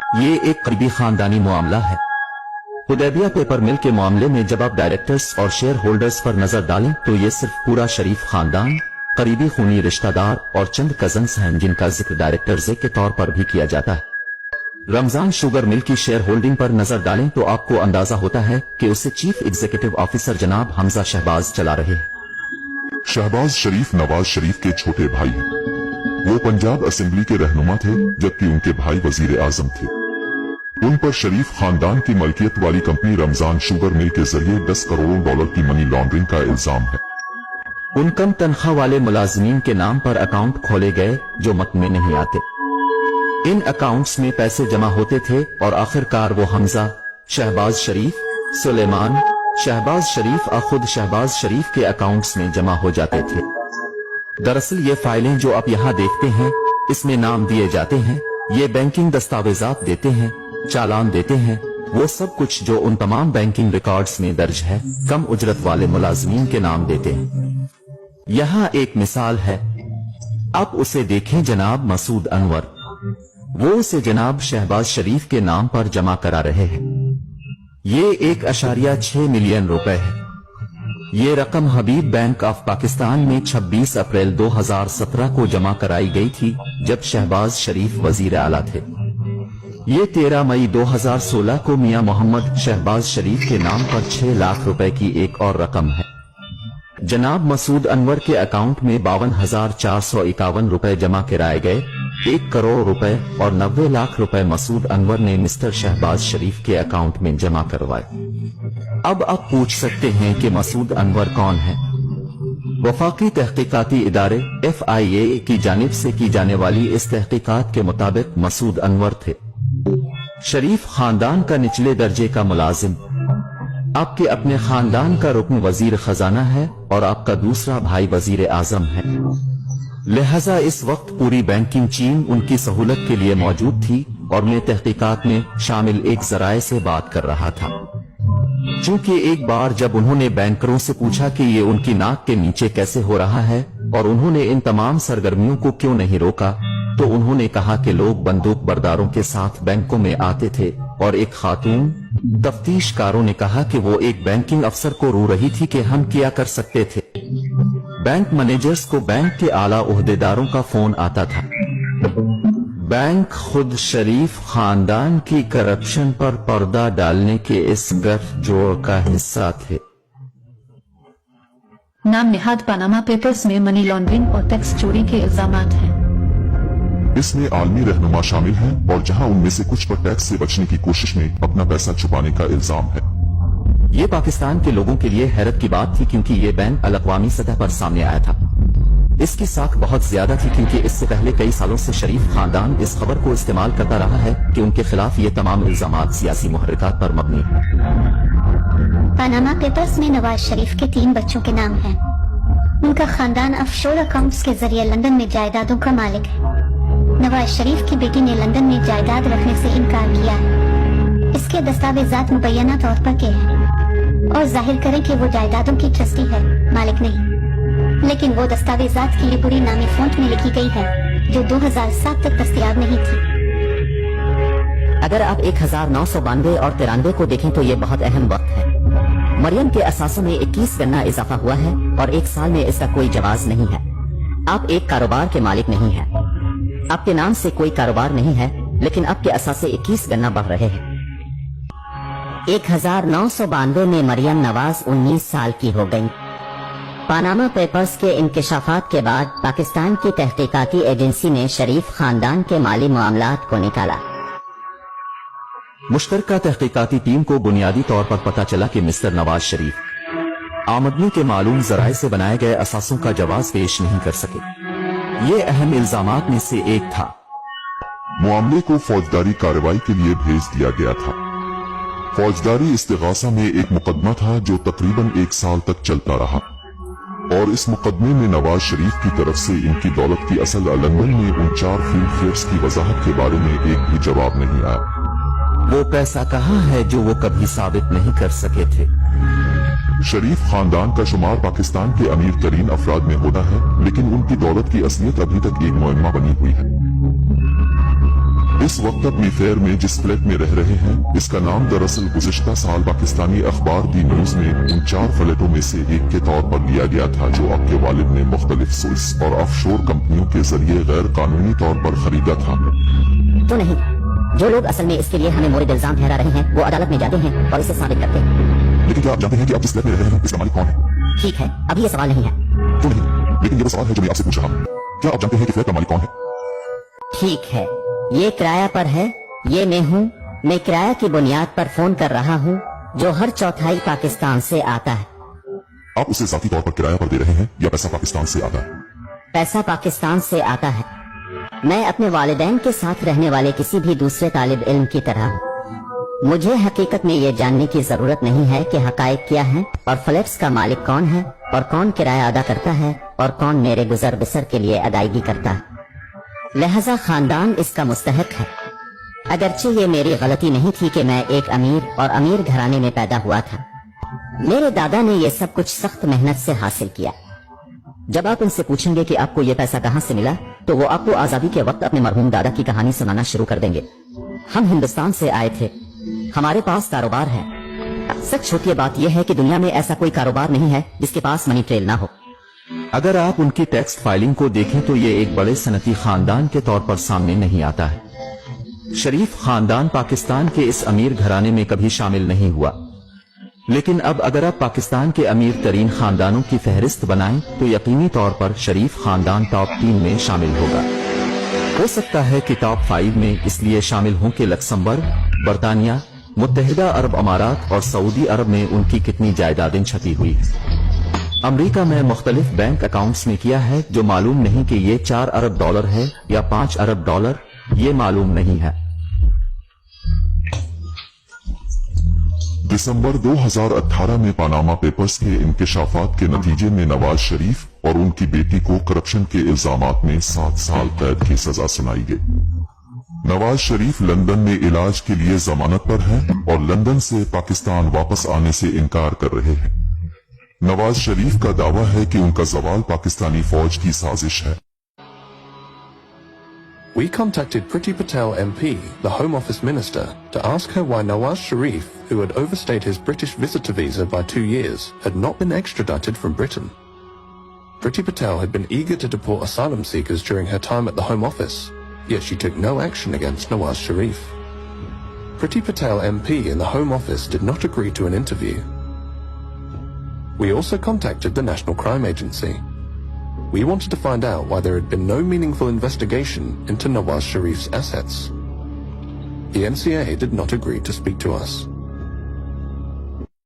ये एक करीबी खानदानी मामला है। हुदैबिया पेपर मिल के मामले में जब आप डायरेक्टर्स और शेयर होल्डर्स पर नजर डालें तो ये सिर्फ पूरा शरीफ खानदान, करीबी खूनी रिश्तेदार और चंद कजन्स हैं जिनका जिक्र डायरेक्टर्स के तौर पर भी किया जाता है। रमजान शुगर मिल की शेयर होल्डिंग पर नजर डालें तो आपको अंदाजा होता है कि उसे चीफ एग्जीक्यूटिव ऑफिसर जनाब हमजा शहबाज चला रहे हैं। शहबाज शरीफ नवाज शरीफ के छोटे भाई हैं। वो पंजाब असेंबली के रहनुमा थे जबकि उनके भाई वजीर आजम थे। उन पर शरीफ खानदान की मलकियत वाली कंपनी रमजान शुगर मिल के जरिए 10 करोड़ डॉलर की मनी लॉन्ड्रिंग का इल्जाम है। उन कम तनख्वाह वाले मुलाजिमीन के नाम पर अकाउंट खोले गए जो मत में नहीं आते। इन अकाउंट्स में पैसे जमा होते थे और आखिरकार वो हमजा, शहबाज शरीफ, सुलेमान, शहबाज शरीफ और खुद शहबाज शरीफ के अकाउंट्स में जमा हो जाते थे। दरअसल ये फाइलें जो आप यहाँ देखते हैं इसमें नाम दिए जाते हैं, ये बैंकिंग दस्तावेजात देते हैं, चालान देते हैं, वो सब कुछ जो उन तमाम बैंकिंग रिकॉर्ड्स में दर्ज है कम उजरत वाले मुलाजिमीन के नाम देते हैं। यहाँ एक मिसाल है, आप उसे देखें जनाब मसूद अनवर, वो उसे जनाब शहबाज शरीफ के नाम पर जमा करा रहे हैं। ये 1.6 मिलियन रुपए है। ये रकम हबीब बैंक ऑफ पाकिस्तान में 26 अप्रैल 2017 को जमा कराई गई थी जब शहबाज शरीफ वजीर आला थे। ये 13 मई 2016 को मियां मोहम्मद शहबाज शरीफ के नाम पर 6 लाख रुपए की एक और रकम है। जनाब मसूद अनवर के अकाउंट में 52,451 रुपए जमा कराए गए। 1 करोड़ रुपए और 90 लाख रुपए मसूद अनवर ने मिस्टर शहबाज शरीफ के अकाउंट में जमा करवाए। अब आप पूछ सकते हैं कि मसूद अनवर कौन है? वफाकी तहकीकाती इदारे FIA की जानिब से की जाने वाली इस तहकीकात के मुताबिक मसूद अनवर थे शरीफ खानदान का निचले दर्जे का मुलाजिम। आपके अपने खानदान का रुकन वजीर खजाना है और आपका दूसरा भाई वजीर आजम है। लिहाजा इस वक्त पूरी बैंकिंग चीन उनकी सहूलत के लिए मौजूद थी और मैं तहकीकात में शामिल एक जराये से बात कर रहा था। चूंकि एक बार जब उन्होंने बैंकरों से पूछा कि ये उनकी नाक के नीचे कैसे हो रहा है और उन्होंने इन तमाम सरगर्मियों को क्यों नहीं रोका, तो उन्होंने कहा कि लोग बंदूक बरदारों के साथ बैंकों में आते थे और एक खातून तफ्तीशकारों ने कहा कि वो एक बैंकिंग अफसर को रो रही थी कि हम क्या कर सकते थे। बैंक मैनेजर्स को बैंक के आला ओहदेदारों का फोन आता था। बैंक खुद शरीफ खानदान की करप्शन पर पर्दा डालने के इस गठजोड़ का हिस्सा थे। नाम निहाद पनामा पेपर्स में मनी लॉन्ड्रिंग और टैक्स चोरी के इल्जामात हैं। इसमें आलमी रहनुमा शामिल हैं और जहां उनमें से कुछ पर टैक्स से बचने की कोशिश में अपना पैसा छुपाने का इल्जाम है। ये पाकिस्तान के लोगों के लिए हैरत की बात थी क्योंकि ये बैन अलअक़वामी सतह पर सामने आया था। इसकी साख बहुत ज्यादा थी क्योंकि इससे पहले कई सालों से शरीफ खानदान इस खबर को इस्तेमाल करता रहा है कि उनके खिलाफ ये तमाम इल्जामात सियासी मुहर्रिकात पर मबनी है। पनामा पेपर्स में नवाज शरीफ के 3 बच्चों के नाम हैं। उनका खानदान ऑफशोर अकाउंट्स के जरिए लंदन में जायदादों का मालिक है। नवाज शरीफ की बेटी ने लंदन में जायदाद रखने से इनकार किया है। इसके दस्तावेजात मुबैना तौर पर के हैं और जाहिर करें कि वो जायदादों की ट्रस्टी है, मालिक नहीं। लेकिन वो दस्तावेजात की पूरी नामी फ़ॉन्ट में लिखी गई है जो 2007 तक दस्तयाब नहीं थी। अगर आप 1992 और 93 को देखें तो ये बहुत अहम वक्त है। मरियम के असासों में 21 गना इजाफा हुआ है और 1 साल में इसका कोई जवाज नहीं है। आप एक कारोबार के मालिक नहीं हैं। आपके नाम से कोई कारोबार नहीं है लेकिन आपके असासे 21 गना बढ़ रहे हैं। 1992 में मरियम नवाज 19 साल की हो गई। पनामा पेपर्स के इंकशाफात के बाद पाकिस्तान की तहकीकाती एजेंसी ने शरीफ खानदान के माली मामलात को निकाला। मुश्तरका तहकीकाती टीम को बुनियादी तौर पर पता चला कि मिस्टर नवाज शरीफ आमदनी के मालूम जराए से बनाए गए असासों का जवाब पेश नहीं कर सके। ये अहम इल्जामात में से एक था। मामले को फौजदारी कार्रवाई के लिए भेज दिया गया था। फौजदारी इस्तिगासा में एक मुकदमा था जो तकरीबन 1 साल तक चलता रहा और इस मुकदमे में नवाज शरीफ की तरफ से इनकी दौलत की असल लंदन में उन 4 फील्ड फेयर्स की वजाहत के बारे में एक भी जवाब नहीं आया। वो पैसा कहाँ है जो वो कभी साबित नहीं कर सके थे। शरीफ खानदान का शुमार पाकिस्तान के अमीर तरीन अफराद में होता है लेकिन उनकी दौलत की असलियत अभी तक एक मुअम्मा बनी हुई है। इस वक्त अपनी फेयर में जिस फ्लैट में रह रहे हैं, इसका नाम दरअसल गुज़िश्ता साल पाकिस्तानी अखबार दी न्यूज में उन 4 फ्लैटों में से एक के तौर पर लिया गया था जो आपके वालिद ने मुख्तलिफ स्विस और ऑफशोर कंपनियों के जरिए गैर कानूनी तौर पर खरीदा था। तो नहीं, जो लोग असल में इसके लिए हमें मोरिद इल्जाम ठहरा रहे हैं वो अदालत में जाते हैं और इसे साबित करते हैं। लेकिन क्या आप जानते हैं कि आप जिस फ्लैट में रह रहे हैं इसका मालिक कौन है? ठीक है, अभी ये सवाल नहीं है। क्यों नहीं? लेकिन ये वो सवाल है जो मैं आपसे पूछ रहा हूँ। क्या आप जानते हैं कि फ्लैट का मालिक कौन है? ठीक है, ये किराया पर है, ये मैं हूँ। मैं किराया की बुनियाद पर फोन कर रहा हूँ जो हर चौथाई पाकिस्तान से आता है। आप उसे जाती तौर पर किराया पर दे रहे हैं या पैसा पाकिस्तान से आता है? पैसा पाकिस्तान से आता है। मैं अपने वालिदैन के साथ रहने वाले किसी भी दूसरे तालिब इल्म की तरह हूँ। मुझे हकीकत में ये जानने की जरूरत नहीं है कि हकायक क्या है और फ्लैट्स का मालिक कौन है और कौन किराया अदा करता है और कौन मेरे गुजर बसर के लिए अदायगी करता है। लिहाजा खानदान इसका मुस्तहक है। अगरचे ये मेरी गलती नहीं थी कि मैं एक अमीर और अमीर घराने में पैदा हुआ था। मेरे दादा ने ये सब कुछ सख्त मेहनत से हासिल किया। जब आप उनसे पूछेंगे कि आपको ये पैसा कहाँ से मिला तो वो आपको आजादी के वक्त अपने मरहूम दादा की कहानी सुनाना शुरू कर देंगे। हम हिंदुस्तान से आए थे, हमारे पास कारोबार है। सच छोटी बात यह है कि दुनिया में ऐसा कोई कारोबार नहीं है जिसके पास मनी ट्रेल ना हो। अगर आप उनकी टैक्स फाइलिंग को देखें तो ये एक बड़े सनती खानदान के तौर पर सामने नहीं आता है। शरीफ खानदान पाकिस्तान के इस अमीर घराने में कभी शामिल नहीं हुआ, लेकिन अब अगर आप पाकिस्तान के अमीर तरीन खानदानों की फहरिस्त बनाएं तो यकीनी तौर पर शरीफ खानदान टॉप 3 में शामिल होगा। हो सकता है कि टॉप 5 में इसलिए शामिल हों कि लक्समबर्ग, बरतानिया, मुत्तहिदा अरब अमारात और सऊदी अरब में उनकी कितनी जायदादें छपी हुई है। अमेरिका में मुख्तलिफ बैंक अकाउंट्स में किया है जो मालूम नहीं कि ये 4 अरब डॉलर है या 5 अरब डॉलर, ये मालूम नहीं है। दिसंबर 2018 में पनामा पेपर्स के इंकशाफात के नतीजे में नवाज शरीफ और उनकी बेटी को करप्शन के इल्जामात में 7 साल कैद की सजा सुनाई गई। नवाज शरीफ लंदन में इलाज के लिए जमानत पर हैं और लंदन से पाकिस्तान वापस आने से इनकार कर रहे हैं। नवाज शरीफ का दावा है कि उनका जवाल पाकिस्तानी फौज की साजिश है। We contacted Priti Patel MP, the Home Office Minister, to ask her why Nawaz Sharif, who had overstayed his British visitor visa by 2 years, had not been extradited from Britain. Priti Patel had been eager to deport asylum seekers during her time at the Home Office, yet she took no action against Nawaz Sharif. Priti Patel MP in the Home Office did not agree to an interview. We also contacted the National Crime Agency. We wanted to find out why there had been no meaningful investigation into Nawaz Sharif's assets. The NCA did not agree to speak to us.